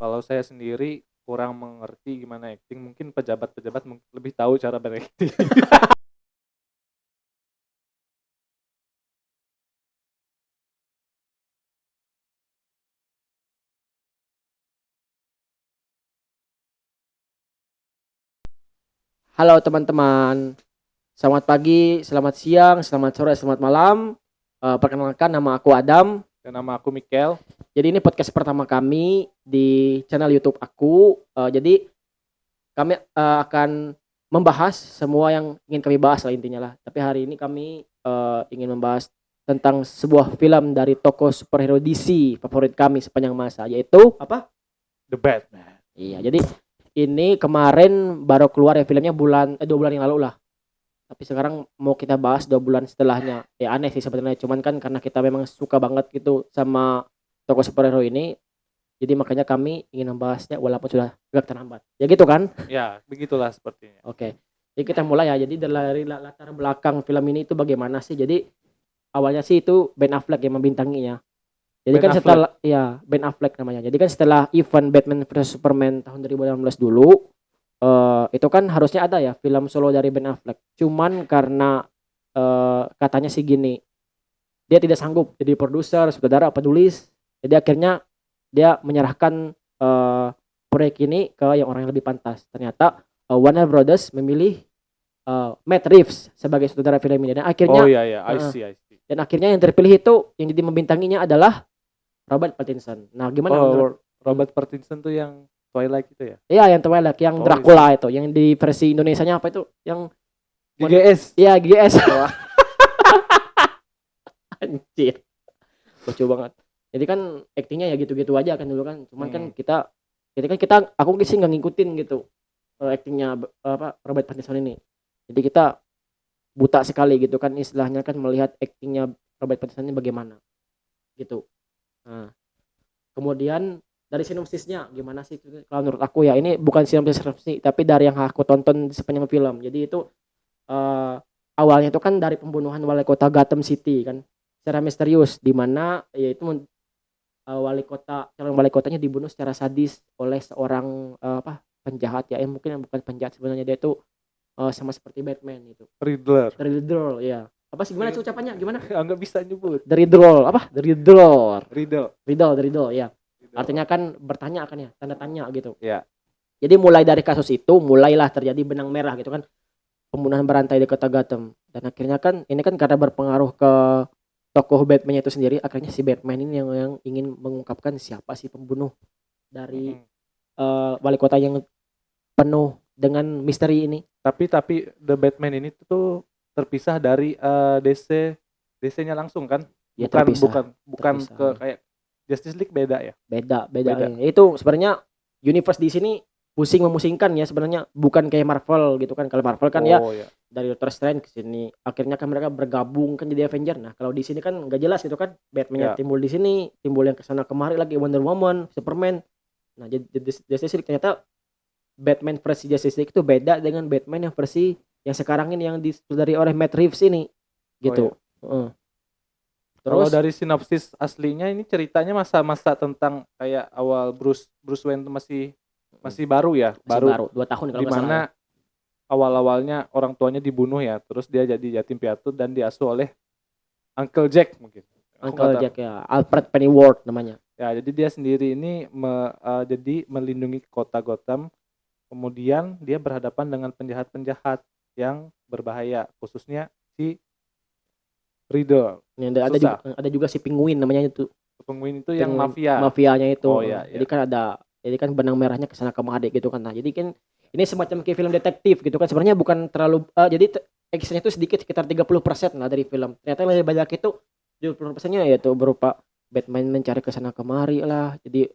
Kalau saya sendiri kurang mengerti gimana acting, mungkin pejabat-pejabat lebih tahu cara berakting. Halo teman-teman, selamat pagi, selamat siang, selamat sore, selamat malam. Perkenalkan nama aku Adam. Dan nama aku Mikel. Jadi ini podcast pertama kami di channel YouTube aku. Jadi kami akan membahas semua yang ingin kami bahas lah intinya lah. Tapi hari ini kami ingin membahas tentang sebuah film dari tokoh superhero DC favorit kami sepanjang masa, yaitu apa? The Batman. Iya, jadi ini kemarin baru keluar ya filmnya 2 bulan yang lalu lah. Tapi sekarang mau kita bahas 2 bulan setelahnya. Ya aneh sih sebenarnya, cuman kan karena kita memang suka banget gitu sama tokoh superhero ini, jadi makanya kami ingin membahasnya walaupun sudah agak terlambat. Ya gitu kan? Ya, begitulah sepertinya. Oke. Jadi kita mulai ya. Jadi dari latar belakang film ini itu bagaimana sih? Jadi awalnya sih itu Ben Affleck yang membintanginya. Jadi Ben kan Affleck. setelah ya Ben Affleck namanya. Jadi kan setelah event Batman vs Superman tahun 2018 dulu, itu kan harusnya ada ya film solo dari Ben Affleck. Cuman karena katanya sih gini, dia tidak sanggup jadi produser, sutradara, penulis. Jadi akhirnya dia menyerahkan proyek ini ke orang yang lebih pantas. Ternyata Warner Brothers memilih Matt Reeves sebagai sutradara film ini. Dan Oh akhirnya iya ya, I see, I see. dan akhirnya yang terpilih itu yang jadi membintanginya adalah Robert Pattinson. Nah, gimana menurut Robert Pattinson tuh yang Twilight itu ya? Iya, yang Twilight, yang Oh, Dracula itu, yang di versi Indonesianya apa itu? Yang GGS. Iya, GS. Anjir. Lucu banget. Jadi kan aktingnya ya gitu-gitu aja kan dulu kan. Cuman kan kita aku sih nggak ngikutin gitu aktingnya apa Robert Pattinson ini. Jadi kita buta sekali gitu kan istilahnya kan melihat aktingnya Robert Pattinson ini bagaimana gitu. Nah, kemudian dari sinopsisnya gimana sih kalau menurut aku ya, ini bukan sinopsis tapi dari yang aku tonton di sepanjang film. Jadi itu eh, awalnya itu kan dari pembunuhan wali kota Gotham City kan secara misterius, di mana yaitu calon wali kotanya dibunuh secara sadis oleh seorang apa penjahat ya, mungkin bukan penjahat sebenarnya, dia itu sama seperti Batman itu. Riddler. The Riddler ya. Apa sih gimana sih ucapannya? Gimana? Nggak bisa nyebut. The Riddler apa? The Riddler. Riddle. The Riddler ya. Riddle. Artinya kan bertanya kan ya, tanda tanya gitu. Ya. Jadi mulai dari kasus itu mulailah terjadi benang merah gitu kan, pembunuhan berantai di kota Gotham. Dan akhirnya kan ini kan karena berpengaruh ke tokoh Batman itu sendiri, akhirnya si Batman ini yang ingin mengungkapkan siapa sih pembunuh dari wali kota yang penuh dengan misteri ini. Tapi The Batman ini tuh terpisah dari DC-nya langsung kan? Ya, Bukan terpisah. ke kayak Justice League beda ya? Beda. Itu sebenarnya universe di sini memusingkan ya sebenarnya, bukan kayak Marvel gitu kan. Kalau Marvel kan ya dari Doctor Strange ke sini akhirnya kan mereka bergabung kan jadi Avenger. Nah, kalau di sini kan nggak jelas gitu kan, Batman-nya timbul di sini, timbul yang kesana kemari lagi, Wonder Woman, Superman. Nah, jadi Justice League ternyata Batman versi Justice League itu beda dengan Batman yang versi yang sekarang ini yang dari oleh Matt Reeves ini gitu. Kalau Terus dari sinopsis aslinya ini ceritanya masa-masa tentang kayak awal Bruce Wayne itu masih baru ya, baru 2 tahun kalau nggak salah. dimana awal-awalnya orang tuanya dibunuh ya, terus dia jadi yatim piatu dan diasuh oleh Uncle Jack mungkin. Uncle Jack ya, Alfred Pennyworth namanya. Ya, jadi dia sendiri ini jadi melindungi kota Gotham. Kemudian dia berhadapan dengan penjahat-penjahat yang berbahaya, khususnya si Riddle. Ada juga si Penguin namanya itu. Penguin itu yang mafia. Mafianya itu. Oh iya. Jadi kan jadi kan benang merahnya kesana kemari gitu kan. Nah, jadi kan ini semacam kayak film detektif gitu kan. Sebenarnya bukan terlalu jadi actionnya itu sedikit, sekitar 30% lah dari film. Ternyata yang lebih banyak itu 70%-nya yaitu berupa Batman mencari kesana kemari lah. Jadi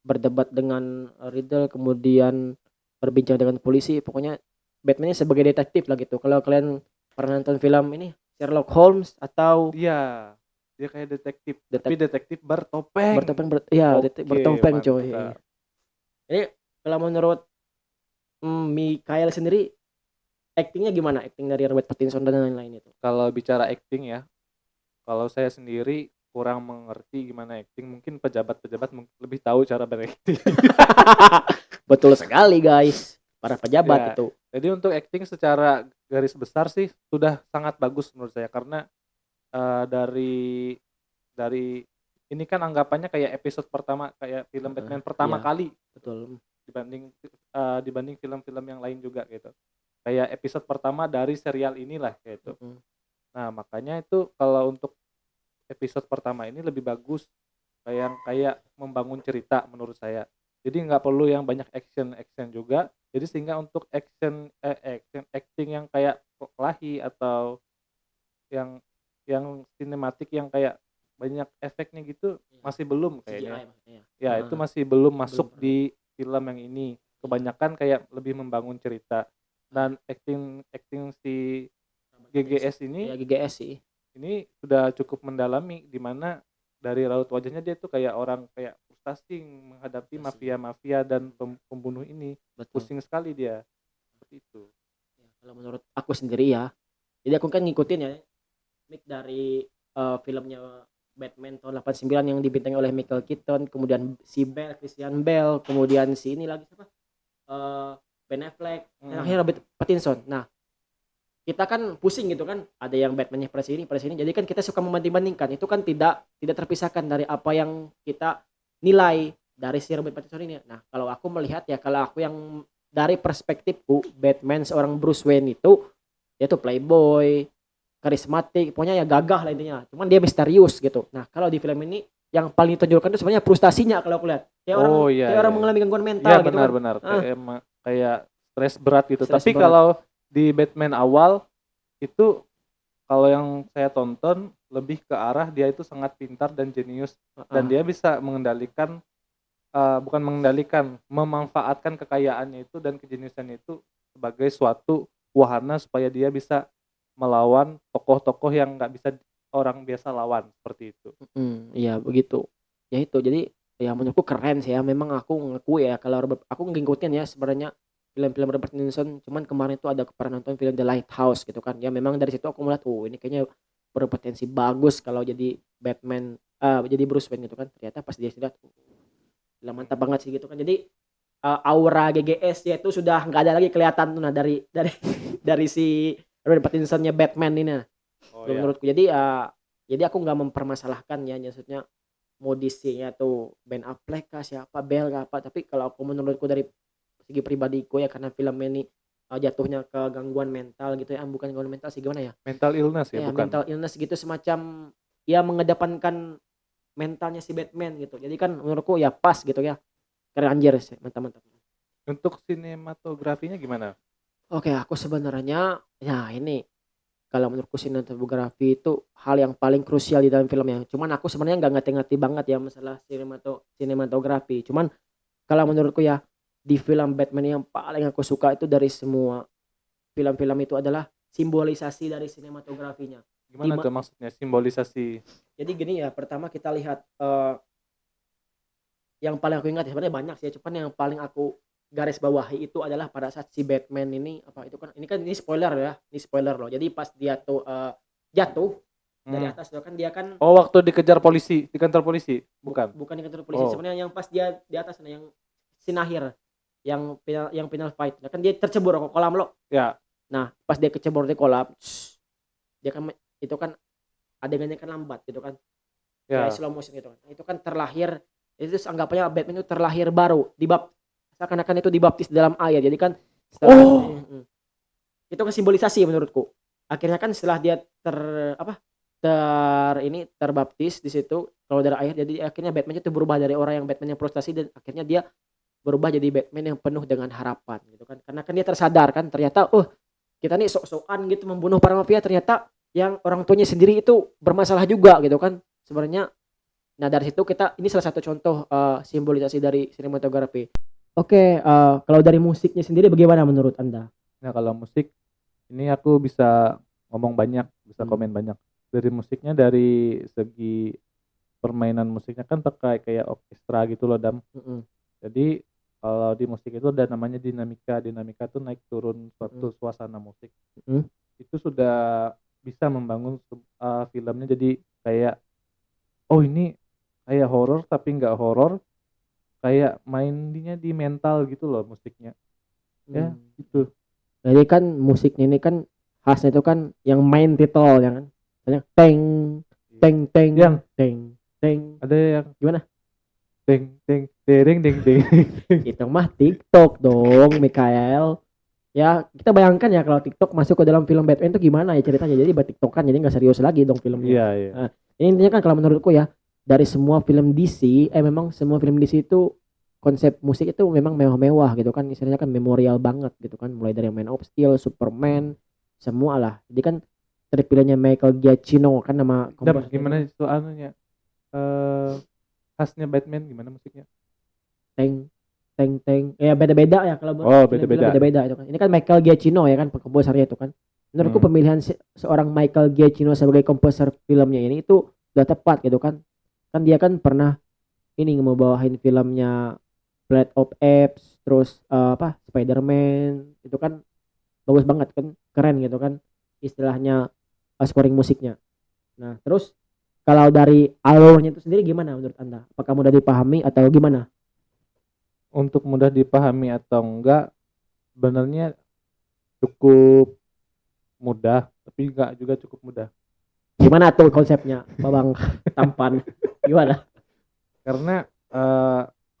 berdebat dengan Riddle, kemudian berbincang dengan polisi. Pokoknya Batman-nya sebagai detektif lah gitu. Kalau kalian pernah nonton film ini Sherlock Holmes atau Iya, dia kayak detektif, tapi detektif bertopeng. Bertopeng coy. Ini kalau menurut Mikael sendiri actingnya gimana? Acting dari Robert Pattinson dan lain-lain itu. Kalau bicara acting ya, kalau saya sendiri kurang mengerti gimana acting, mungkin pejabat-pejabat lebih tahu cara berakting. Betul sekali guys, para pejabat Ya, itu. jadi untuk acting secara garis besar sih sudah sangat bagus menurut saya, karena dari ini kan anggapannya kayak episode pertama, kayak film Heeh, Batman pertama iya kali betul. dibanding film-film yang lain juga gitu. Kayak episode pertama dari serial inilah kayak itu. Mm-mm. Nah, makanya itu kalau untuk episode pertama ini lebih bagus, kayak membangun cerita menurut saya. Jadi nggak perlu yang banyak action juga. Jadi sehingga untuk acting yang kayak kelahi atau yang sinematik yang kayak banyak efeknya gitu Iya, masih belum CGI kayaknya. maksudnya ya. Ya, itu Heeh, masih belum belum masuk perlu. di film yang ini. Iya. Kebanyakan kayak lebih membangun cerita, Heeh. dan acting acting si Robert Pattinson. GGS Ya ini GGS sih. sudah cukup mendalami, di mana dari raut wajahnya dia tuh kayak orang kayak frustasi menghadapi Iya sih. mafia-mafia dan pembunuh ini. Betul. Pusing sekali dia. Seperti itu. Ya, kalau menurut aku sendiri ya. Jadi aku kan ngikutin ya mik dari filmnya Batman tahun 89 yang dibintangi oleh Michael Keaton, kemudian si Christian Bale, kemudian si ini lagi siapa? Eh Ben Affleck, dan Mm. akhirnya Robert Pattinson. Nah, kita kan pusing gitu kan, ada yang Batman-nya versi ini, versi ini. Jadi kan kita suka membanding-bandingkan. Itu kan tidak terpisahkan dari apa yang kita nilai dari si Robert Pattinson ini. Nah, kalau aku melihat ya, kalau aku yang dari perspektifku, Batman seorang Bruce Wayne itu dia tuh playboy, karismatik, pokoknya ya gagah lah intinya. Cuman dia misterius gitu. Nah, kalau di film ini yang paling ditonjolkan itu sebenarnya frustasinya kalau aku lihat. Oh, iya, Kayak orang iya. mengalami gangguan Iya, mental gitu kan. benar-benar kayak stres berat gitu. Stres Tapi berat. kalau di Batman awal itu, kalau yang saya tonton lebih ke arah dia itu sangat pintar dan jenius, dan Heeh. dia bisa mengendalikan, bukan mengendalikan, memanfaatkan kekayaannya itu dan kejeniusannya itu sebagai suatu wahana supaya dia bisa melawan tokoh-tokoh yang nggak bisa orang biasa lawan, seperti itu. Iya begitu. Ya itu jadi ya menurutku keren sih ya. Memang aku ngaku ya kalau aku ngikutin ya sebenarnya film-film Robert Pattinson. Cuman kemarin itu ada pernah nonton film The Lighthouse gitu kan. Ya memang dari situ aku melihat ini kayaknya berpotensi bagus kalau jadi Batman, jadi Bruce Wayne gitu kan. Ternyata pas dia lihat gila mantap banget sih gitu kan. Jadi aura GGS ya itu sudah nggak ada lagi kelihatan tuh nah dari dari si Robert Pattinson-nya Batman ini nah. Oh Kalau ya. menurutku jadi aku nggak mempermasalahkan ya maksudnya mau DC-nya tuh Ben Affleck kah siapa Bale kah apa, tapi kalau aku menurutku dari segi pribadiku ya karena film ini jatuhnya ke gangguan mental gitu ya, bukan gangguan mental sih gimana ya, Mental illness ya, ya bukan? mental illness gitu semacam ya mengedepankan mentalnya si Batman gitu, jadi kan menurutku ya pas gitu ya, keren anjir sih mantap-mantap. Untuk sinematografinya gimana? Oke aku sebenarnya ya ini kalau menurutku sinematografi itu hal yang paling krusial di dalam filmnya. Cuman aku sebenarnya nggak ngerti-ngerti banget ya masalah sinematografi. Cuman kalau menurutku ya di film Batman yang paling aku suka itu dari semua film-film itu adalah simbolisasi dari sinematografinya. Gimana tuh maksudnya simbolisasi? Jadi gini ya, pertama kita lihat yang paling aku ingat ya, sebenarnya banyak sih, cuman yang paling aku garis bawahi itu adalah pada saat si Batman ini apa itu kan ini spoiler ya, ini spoiler loh. Jadi pas dia tuh jatuh dari Hmm. atas itu kan dia kan Oh, waktu dikejar polisi di kantor polisi, bukan? bukan di kantor polisi Oh, sebenarnya, yang pas dia di atas yang sinahir yang final fight. Nah, kan dia tercebur ke kolam lo. ya, Nah, pas dia kecebur di kolam, dia kan itu kan adegannya kan lambat gitu kan. Kayak ya. slow motion gitu kan. Itu kan terlahir itu anggapannya Batman itu terlahir baru, seakan-akan itu dibaptis dalam air. Jadi kan setelah itu kan simbolisasi menurutku. Akhirnya kan setelah dia apa terbaptis di situ kalau dari air, jadi akhirnya Batman itu berubah dari orang yang Batman yang frustasi dan akhirnya dia berubah jadi Batman yang penuh dengan harapan gitu kan. Karena kan dia tersadar kan ternyata kita nih sok-sokan gitu membunuh para mafia, ternyata yang orang tuanya sendiri itu bermasalah juga gitu kan sebenarnya. Nah dari situ ini salah satu contoh simbolisasi dari sinematografi. Oke, kalau dari musiknya sendiri bagaimana menurut Anda? Nah, kalau musik ini aku bisa ngomong banyak, bisa Hmm. komen banyak. Dari musiknya, dari segi permainan musiknya kan pakai kayak orkestra gitu loh, Dam. Mm-mm. Jadi kalau di musik itu ada namanya dinamika. Dinamika tuh naik turun suatu Mm-mm. suasana musik. Mm-mm. Itu sudah bisa membangun filmnya jadi kayak oh ini kayak horor tapi nggak horor, kayak mainnya di mental gitu loh musiknya. Ya gitu. Jadi kan musiknya ini kan khasnya itu kan yang main title ya kan. Misalnya teng teng teng Yang teng teng. ada yang Gimana? deng deng deng deng deng. Itu mah TikTok dong, Mikael. Ya kita bayangkan ya kalau TikTok masuk ke dalam film Batman itu gimana ya ceritanya. Jadi buat TikTokan jadi nggak serius lagi dong filmnya. Iya, iya. Nah, ini intinya kan kalau menurutku ya dari semua film DC, memang semua film DC itu konsep musik itu memang mewah-mewah gitu kan, istilahnya kan memorial banget gitu kan, mulai dari Man of Steel, Superman, semua lah. Jadi kan terpilihnya Michael Giacchino kan nama Dam, komposernya gimana itu itu anunya? Eh khasnya Batman gimana musiknya? Teng Teng Teng ya beda-beda ya kalau Oh, film-film beda-beda. beda-beda itu kan. Ini kan Michael Giacchino ya kan komposernya itu kan. Menurutku pemilihan seorang Michael Giacchino sebagai komposer filmnya ini itu udah tepat gitu kan. Kan dia kan pernah ini mau bawain filmnya Planet of Apes, terus Spider-Man itu kan bagus banget kan, keren gitu kan istilahnya scoring musiknya. Nah terus kalau dari alurnya itu sendiri gimana menurut Anda? Apakah mudah dipahami atau gimana? Untuk mudah dipahami atau enggak, sebenarnya cukup mudah, tapi enggak juga cukup mudah. Gimana tuh konsepnya, Babang Tampan? Gimana? Karena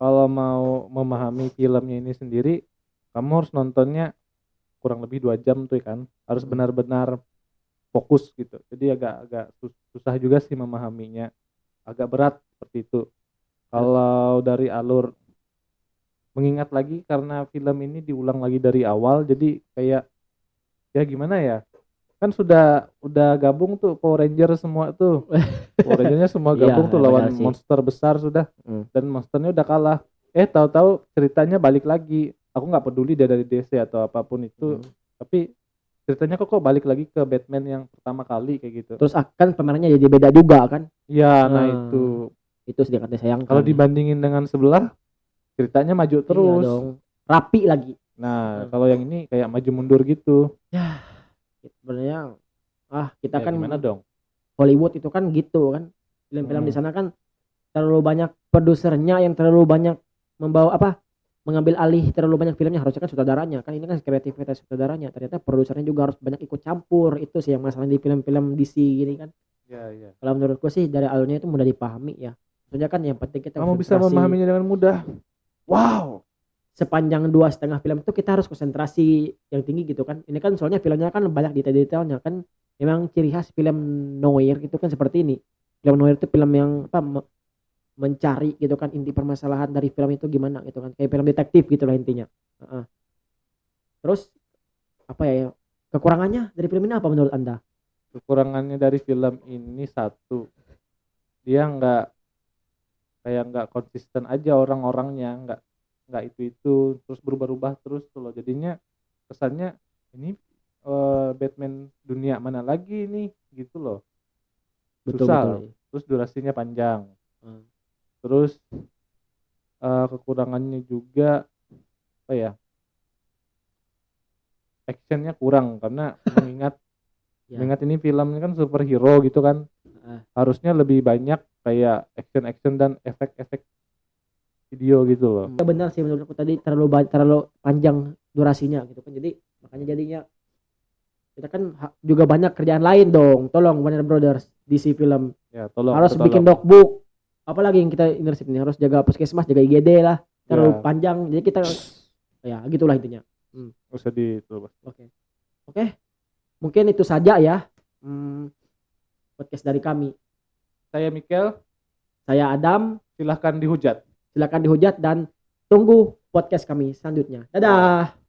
kalau mau memahami filmnya ini sendiri, kamu harus nontonnya kurang lebih 2 jam tuh kan. Harus benar-benar fokus gitu. Jadi agak susah juga sih memahaminya. Agak berat seperti itu. Kalau dari alur, mengingat lagi karena film ini diulang lagi dari awal, jadi kayak ya gimana ya? Kan udah gabung tuh Power Ranger semua tuh. Power Rangernya semua gabung tuh lawan benar sih. monster besar sudah. Dan monsternya udah kalah. Tahu-tahu ceritanya balik lagi. Aku nggak peduli dia dari DC atau apapun itu, tapi ceritanya kok balik lagi ke Batman yang pertama kali kayak gitu. Terus akan pemerannya jadi beda juga kan? Iya, nah itu sedikit disayangkan. kalau dibandingin dengan sebelah, ceritanya maju terus. Iya dong. Rapi lagi. Nah, kalau yang ini kayak maju mundur gitu. Ya, sebenarnya kita Ya, kan gimana dong? Hollywood itu kan gitu kan. Film-film di sana kan terlalu banyak produsernya yang terlalu banyak mengambil alih terlalu banyak filmnya, harusnya kan sutradaranya kan, ini kan kreativitas sutradaranya, ternyata produsernya juga harus banyak ikut campur. Itu sih yang masalah di film-film DC gini kan. Iya. Kalau menurutku sih dari alurnya itu mudah dipahami ya, soalnya kan yang penting kita Kamu bisa memahaminya dengan mudah. Wow. Sepanjang 2,5 film itu kita harus konsentrasi yang tinggi gitu kan. Ini kan soalnya filmnya kan banyak detail-detailnya kan, memang ciri khas film noir itu kan seperti ini. Film noir itu film yang mencari gitu kan inti permasalahan dari film itu gimana gitu kan, kayak film detektif gitu lah intinya. Terus apa ya kekurangannya dari film ini apa menurut Anda? Kekurangannya dari film ini satu, dia nggak konsisten aja orang-orangnya, nggak itu terus berubah-ubah terus tuh loh, jadinya kesannya ini Batman dunia mana lagi nih gitu loh. Susah. Betul. Terus durasinya panjang. Terus kekurangannya juga apa ya, actionnya kurang karena mengingat ini filmnya kan superhero gitu kan, harusnya lebih banyak kayak action dan efek-efek video gitu loh. Benar sih menurutku tadi terlalu panjang durasinya gitu kan, jadi makanya jadinya kita kan juga banyak kerjaan lain dong. Tolong Warner Brothers DC film ya, tolong harus bikin dogbook, apalagi yang kita inersi ini harus jaga puskesmas, jaga IGD lah, terlalu panjang, jadi kita ya gitulah intinya. Usah itu. Oke, mungkin itu saja ya podcast dari kami. Saya Mikel, saya Adam. silahkan dihujat Dan tunggu podcast kami selanjutnya. Dadah.